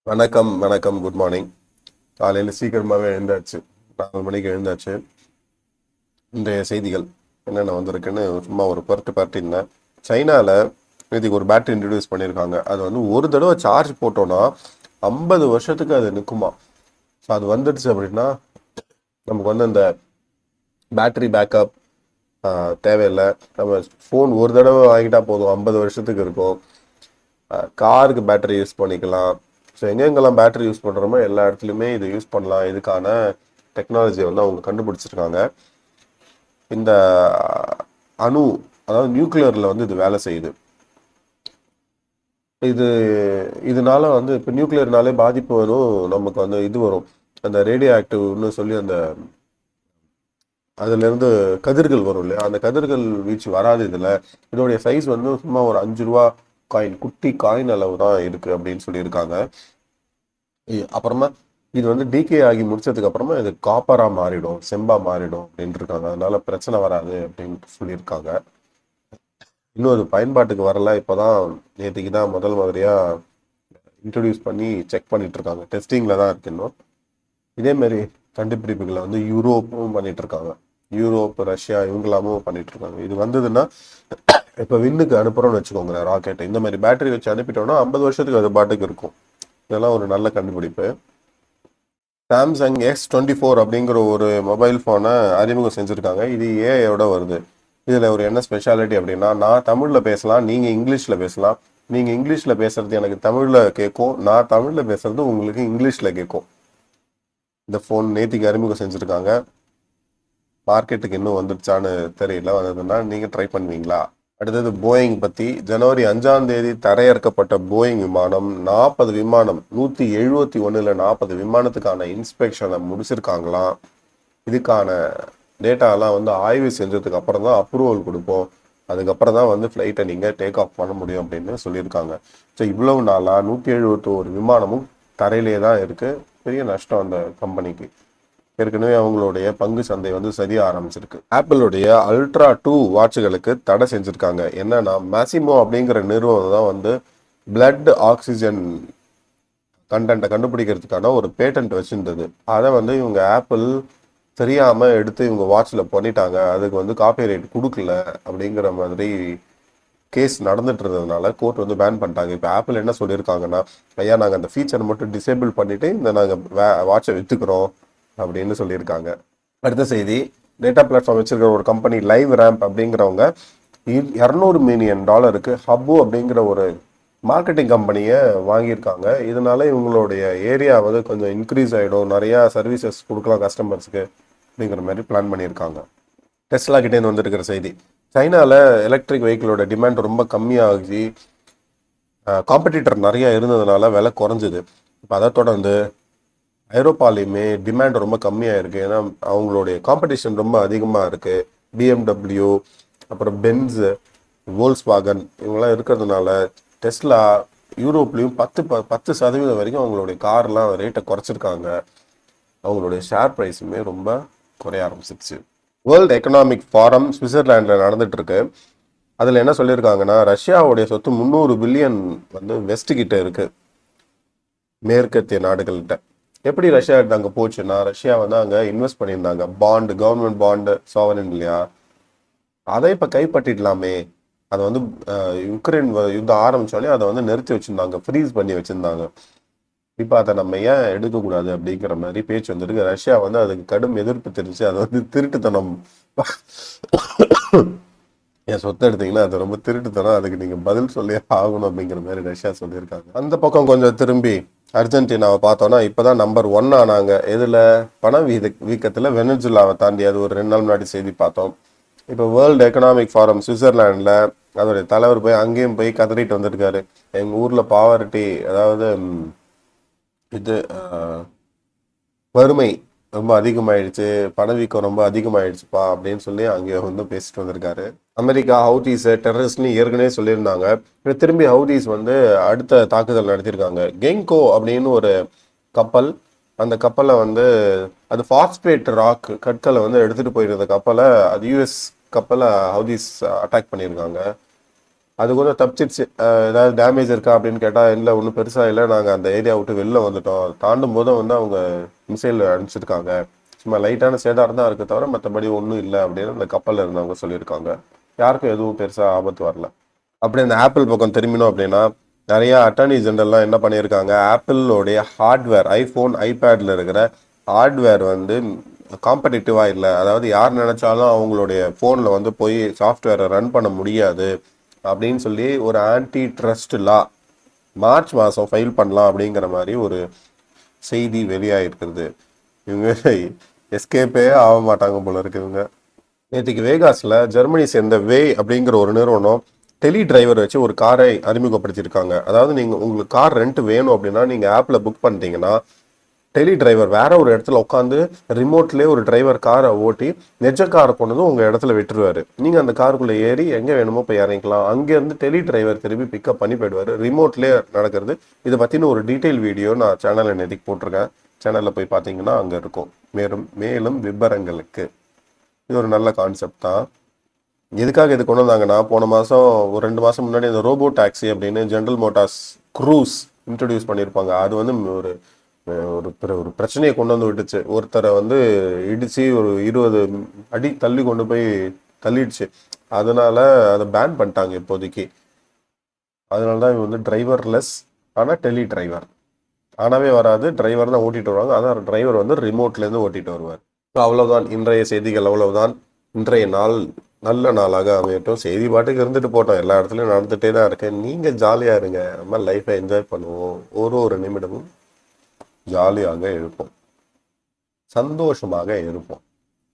வணக்கம் வணக்கம், good morning. காலையில் சீக்கிரமாகவே எழுந்தாச்சு. 4 மணிக்கு எழுந்தாச்சு. இன்றைய செய்திகள் என்னென்ன வந்திருக்குன்னு சும்மா ஒரு பரட்டியிருந்தேன். சைனாவில் இதுக்கு ஒரு பேட்டரி இன்ட்ரடியூஸ் பண்ணியிருக்காங்க. அது வந்து ஒரு தடவை சார்ஜ் போட்டோன்னா 50 வருஷத்துக்கு அது நிற்குமா. ஸோ அது வந்துடுச்சு அப்படின்னா நமக்கு வந்து அந்த பேட்டரி பேக்கப் தேவையில்லை. நம்ம ஃபோன் ஒரு தடவை வாங்கிட்டா போதும், 50 வருஷத்துக்கு இருக்கும். காருக்கு பேட்டரி யூஸ் பண்ணிக்கலாம். ஸோ எங்கெங்கெல்லாம் பேட்டரி யூஸ் பண்ணுறோமோ எல்லா இடத்துலையுமே இது யூஸ் பண்ணலாம். இதுக்கான டெக்னாலஜியை வந்து அவங்க கண்டுபிடிச்சிருக்காங்க. இந்த அணு, அதாவது நியூக்ளியரில் வந்து இது வேலை செய்யுது. இது இதனால வந்து இப்போ நியூக்ளியர்னாலே பாதிப்பு வரும், நமக்கு வந்து இது வரும், அந்த ரேடியோ ஆக்டிவ்னு சொல்லி அந்த அதுலேருந்து கதிர்கள் வரும் இல்லையா, அந்த கதிர்கள் வீச்சு வராது. இதில் இதோடைய சைஸ் வந்து சும்மா ஒரு 5 ரூபா காயின், குட்டி காயின் அளவு தான் இருக்குது அப்படின்னு சொல்லியிருக்காங்க. அப்புறமா இது வந்து டிகே ஆகி முடிச்சதுக்கு அப்புறமா இது காப்பரா மாறிடும், செம்பா மாறிடும் அப்படின்னு இருக்காங்க. அதனால பிரச்சனை வராது அப்படின்னு சொல்லியிருக்காங்க. இன்னும் அது பயன்பாட்டுக்கு வரல. இப்போதான் நேற்றுக்கு தான் முதல் மாதிரியா இன்ட்ரடியூஸ் பண்ணி செக் பண்ணிட்டு இருக்காங்க. டெஸ்டிங்ல தான் இருக்கு இன்னும். இதேமாரி கண்டுபிடிப்புகளை வந்து யூரோப்பும் பண்ணிட்டு இருக்காங்க. யூரோப், ரஷ்யா இவங்களாமும் பண்ணிட்டு இருக்காங்க. இது வந்ததுன்னா இப்போ விண்ணுக்கு அனுப்புறோம்னு வச்சுக்கோங்க ராக்கெட், இந்த மாதிரி பேட்டரி வச்சு அனுப்பிட்டோம்னா 50 வருஷத்துக்கு அது பாட்டுக்கு இருக்கும். இதெல்லாம் ஒரு நல்ல கண்டுபிடிப்பு. சாம்சங் S24 அப்படிங்கிற ஒரு மொபைல் ஃபோனை அறிமுகம் செஞ்சுருக்காங்க. இது ஏஐயோட வருது. இதில் ஒரு என்ன ஸ்பெஷாலிட்டி அப்படின்னா, நான் தமிழில் பேசலாம், நீங்கள் இங்கிலீஷில் பேசலாம். நீங்கள் இங்கிலீஷில் பேசுறது எனக்கு தமிழில் கேட்கும், நான் தமிழில் பேசுறது உங்களுக்கு இங்கிலீஷில் கேட்கும். இந்த ஃபோன் நேத்திக்கு அறிமுகம் செஞ்சுருக்காங்க. மார்க்கெட்டுக்கு இன்னும் வந்துடுச்சான்னு தெரியல. வந்ததுன்னா நீங்கள் ட்ரை பண்ணுவீங்களா? அடுத்தது போயிங் பற்றி. ஜனவரி 5ஆம் தேதி தரையிறக்கப்பட்ட போயிங் விமானம் 40 விமானம் 171ல் 40 விமானத்துக்கான இன்ஸ்பெக்ஷனை முடிச்சிருக்காங்களாம். இதுக்கான டேட்டாலாம் வந்து ஆய்வு செஞ்சதுக்கு அப்புறம் தான் அப்ரூவல் கொடுப்போம். அதுக்கப்புறம் தான் வந்து ஃப்ளைட்டை நீங்கள் டேக் ஆஃப் பண்ண முடியும் அப்படின்னு சொல்லியிருக்காங்க. ஸோ இவ்வளவு நாளாக 171 விமானமும் தரையிலே தான் இருக்குது. பெரிய நஷ்டம் அந்த கம்பெனிக்கு. ஏற்கனவே அவங்களுடைய பங்கு சந்தை வந்து சரிய ஆரம்பிச்சிருக்கு. ஆப்பிளுடைய அல்ட்ரா 2 வாட்சுகளுக்கு தடை செஞ்சுருக்காங்க. என்னன்னா, மேசிமோ அப்படிங்கிற நிறுவனம் தான் வந்து பிளட் ஆக்சிஜன் கண்டென்ட்டை கண்டுபிடிக்கிறதுக்கான ஒரு பேட்டன்ட் வச்சுருந்தது. அதை வந்து இவங்க ஆப்பிள் தெரியாமல் எடுத்து இவங்க வாட்சில் பண்ணிட்டாங்க. அதுக்கு வந்து காப்பிரைட் கொடுக்கல அப்படிங்கிற மாதிரி கேஸ் நடந்துட்டு இருந்ததுனால கோர்ட் வந்து பேன் பண்ணிட்டாங்க. இப்போ ஆப்பிள் என்ன சொல்லியிருக்காங்கன்னா, ஐயா நாங்கள் அந்த ஃபீச்சரை மட்டும் டிசேபிள் பண்ணிவிட்டு இந்த நாங்கள் வாட்சை விற்றுக்கிறோம் அப்படின்னு சொல்லியிருக்காங்க. அடுத்த செய்தி, டேட்டா பிளாட்ஃபார்ம் வச்சிருக்கிற ஒரு கம்பெனி லைவ் ரேம்ப் அப்படிங்கிறவங்க $200 மில்லியன் ஹப்பு அப்படிங்கிற ஒரு மார்க்கெட்டிங் கம்பெனியை வாங்கியிருக்காங்க. இதனால இவங்களுடைய ஏரியா வந்து கொஞ்சம் இன்க்ரீஸ் ஆகிடும், நிறையா சர்வீசஸ் கொடுக்கலாம் கஸ்டமர்ஸுக்கு அப்படிங்கிற மாதிரி பிளான் பண்ணியிருக்காங்க. டெஸ்லா கிட்டேருந்து வந்துருக்கிற செய்தி, சைனாவில் எலக்ட்ரிக் வெஹிக்கிளோட டிமாண்ட் ரொம்ப கம்மியாகி காம்படிட்டர் நிறையா இருந்ததுனால விலை குறைஞ்சிது. இப்போ அதை தொடர்ந்து ஐரோப்பாலையுமே டிமாண்ட் ரொம்ப கம்மியாக இருக்குது. ஏன்னா அவங்களுடைய காம்படிஷன் ரொம்ப அதிகமாக இருக்குது. BMW, அப்புறம் பென்ஸு, வோல்ஸ்வாகன் இவங்கெல்லாம் இருக்கிறதுனால டெஸ்லா யூரோப்லேயும் 10% வரைக்கும் அவங்களுடைய கார்லாம் ரேட்டை குறைச்சிருக்காங்க. அவங்களுடைய ஷேர் ப்ரைஸுமே ரொம்ப குறைய ஆரம்பிச்சிருச்சு. வேர்ல்டு எக்கனாமிக் ஃபாரம் சுவிட்சர்லாண்டில் நடந்துட்டு இருக்கு. அதில் என்ன சொல்லியிருக்காங்கன்னா, ரஷ்யாவுடைய சொத்து 300 பில்லியன் வந்து வெஸ்ட் கிட்ட இருக்கு, மேற்கத்திய நாடுகள்கிட்ட. எப்படி ரஷ்யா அங்கே போச்சுன்னா, ரஷ்யா வந்து அங்கே இன்வெஸ்ட் பண்ணியிருந்தாங்க, பாண்டு, கவர்மெண்ட் பாண்டு, சாவரன் இல்லையா, அதை இப்போ கைப்பற்றிடலாமே. அதை வந்து யுக்ரைன் யுத்தம் ஆரம்பிச்சோடனே அதை வந்து நிறுத்தி வச்சுருந்தாங்க, ஃப்ரீஸ் பண்ணி வச்சுருந்தாங்க. இப்போ அதை நம்ம ஏன் எடுக்கக்கூடாது அப்படிங்கிற மாதிரி பேச்சு வந்துருக்கு. ரஷ்யா வந்து அதுக்கு கடும் எதிர்ப்பு தெரிஞ்சு அதை வந்து திருட்டுத்தனம், என் சொத்தை எடுத்தீங்கன்னா அது ரொம்ப திருட்டுத்தனம், அதுக்கு நீங்கள் பதில் சொல்லி ஆகணும் அப்படிங்கிற மாதிரி ரஷ்யா சொல்லியிருக்காங்க. அந்த பக்கம் கொஞ்சம் திரும்பி அர்ஜென்டினாவை பார்த்தோன்னா இப்போதான் நம்பர் 1 ஆனாங்க. இதில் பண வீக்கத்தில் வெனசுலாவை தாண்டி. அது ஒரு 2 நாள் முன்னாடி செய்தி பார்த்தோம். இப்போ வேர்ல்டு எக்கனாமிக் ஃபாரம் சுவிட்சர்லாண்டில் அதோடைய தலைவர் போய் அங்கேயும் போய் கதறிட்டு வந்திருக்காரு. எங்கள் ஊரில் பாவர்ட்டி, அதாவது இது வறுமை ரொம்ப அதிகமாயிடுச்சு, பணவீக்கம் ரொம்ப அதிகமாயிடுச்சுப்பா அப்படின்னு சொல்லி அங்கே வந்து பேசிட்டு வந்திருக்காரு. அமெரிக்கா ஹவுதீஸ் டெரரிஸ்ட்னு ஏற்கனவே சொல்லியிருந்தாங்க. இப்போ திரும்பி ஹவுதீஸ் வந்து அடுத்த தாக்குதல் நடத்தியிருக்காங்க. கெங்கோ அப்படின்னு ஒரு கப்பல், அந்த கப்பலை வந்து அது ஃபாஸ்பேட் ராக் கற்களை வந்து எடுத்துகிட்டு போயிருந்த கப்பலை, அது US கப்பலை ஹவுதீஸ் அட்டாக் பண்ணியிருக்காங்க. அது கூட தப்பிச்சிருச்சு. ஏதாவது டேமேஜ் இருக்கா அப்படின்னு கேட்டால் இல்லை, ஒன்றும் பெருசாக இல்லை, நாங்கள் அந்த ஏரியா விட்டு வெளில வந்துட்டோம், தாண்டும் போதும் வந்து அவங்க மிசைல் அனுப்பிச்சிருக்காங்க, சும்மா லைட்டான சேதாரம் தான் இருக்குது தவிர மற்றபடி ஒன்றும் இல்லை அப்படின்னு அந்த கப்பலில் இருந்தவங்க சொல்லியிருக்காங்க. யாருக்கும் எதுவும் பெருசாக ஆபத்து வரல. அப்படி அந்த ஆப்பிள் பக்கம் திரும்பினோம் அப்படின்னா, நிறைய அட்டார்னி ஜெனரல்லாம் என்ன பண்ணியிருக்காங்க, ஆப்பிளோடைய ஹார்ட்வேர், ஐஃபோன் ஐபேடில் இருக்கிற ஹார்ட்வேர் வந்து காம்படிட்டிவாக இல்லை, அதாவது யார் நினைச்சாலும் அவங்களுடைய ஃபோனில் வந்து போய் சாஃப்ட்வேரை ரன் பண்ண முடியாது அப்படின்னு சொல்லி ஒரு ஆன்டி ட்ரஸ்ட் லா மார்ச் மாதம் ஃபைல் பண்ணலாம் அப்படிங்கிற மாதிரி ஒரு செய்தி வெளியாகிருக்கிறது. இவங்க எஸ்கேப்பே ஆக மாட்டாங்க போல இருக்கு இவங்க. நேற்றுக்கு வேகாஸில் ஜெர்மனி சேர்ந்த வே அப்படிங்கிற ஒரு நிறுவனம் டெலி டிரைவர் வச்சு ஒரு காரை அறிமுகப்படுத்தியிருக்காங்க. அதாவது நீங்கள் உங்களுக்கு கார் ரெண்ட் வேணும் அப்படின்னா நீங்கள் ஆப்பில் புக் பண்ணிட்டீங்கன்னா டெலி டிரைவர் வேற ஒரு இடத்துல உட்காந்து ரிமோட்லேயே ஒரு டிரைவர் காரை ஓட்டி நெஜ காரை கொண்டதும் உங்கள் இடத்துல விட்டுருவாரு. நீங்கள் அந்த காருக்குள்ளே ஏறி எங்கே வேணுமோ போய் இறங்கிக்கலாம். அங்கேருந்து டெலி டிரைவர் திரும்பி பிக்கப் பண்ணி போயிடுவார். ரிமோட்லேயே நடக்கிறது. இதை பற்றின ஒரு டீட்டெயில் வீடியோ நான் சேனலில் நேற்றுக்கு போட்டிருக்கேன். சேனலில் போய் பார்த்தீங்கன்னா அங்கே இருக்கும். மேலும் விவரங்களுக்கு இது ஒரு நல்ல கான்செப்ட் தான். எதுக்காக இது கொண்டு வந்தாங்கன்னா, போன மாதம் ஒரு 2 மாதம் முன்னாடி இந்த ரோபோ டாக்ஸி அப்படின்னு ஜென்ரல் மோட்டார்ஸ் க்ரூஸ் இன்ட்ரடியூஸ் பண்ணியிருப்பாங்க. அது வந்து ஒரு ஒரு பிரச்சனையை கொண்டு வந்து விட்டுச்சு. ஒருத்தரை வந்து இடிச்சு ஒரு 20 அடி தள்ளி கொண்டு போய் தள்ளிடுச்சு. அதனால அதை பேன் பண்ணிட்டாங்க இப்போதைக்கு. அதனால தான் இவங்க வந்து டிரைவர்லெஸ் ஆனால் டெலி டிரைவர் ஆனாவே வராது, டிரைவர் தான் ஓட்டிட்டு வருவாங்க. அதான் டிரைவர் வந்து ரிமோட்லேருந்து ஓட்டிட்டு வருவார். அவ்வளவுதான் இன்றைய செய்திகள். அவ்வளவுதான் இன்றைய நாள் நல்ல நாளாக அமையட்டும். செய்தி பாட்டுக்கு இருந்துட்டு போட்டோம், எல்லா இடத்துலையும் நடந்துகிட்டே தான் இருக்கேன். நீங்கள் ஜாலியாக இருங்க, நம்ம லைஃப்பை என்ஜாய் பண்ணுவோம். ஒரு நிமிடமும் ஜாலியாக இருப்போம், சந்தோஷமாக இருப்போம்.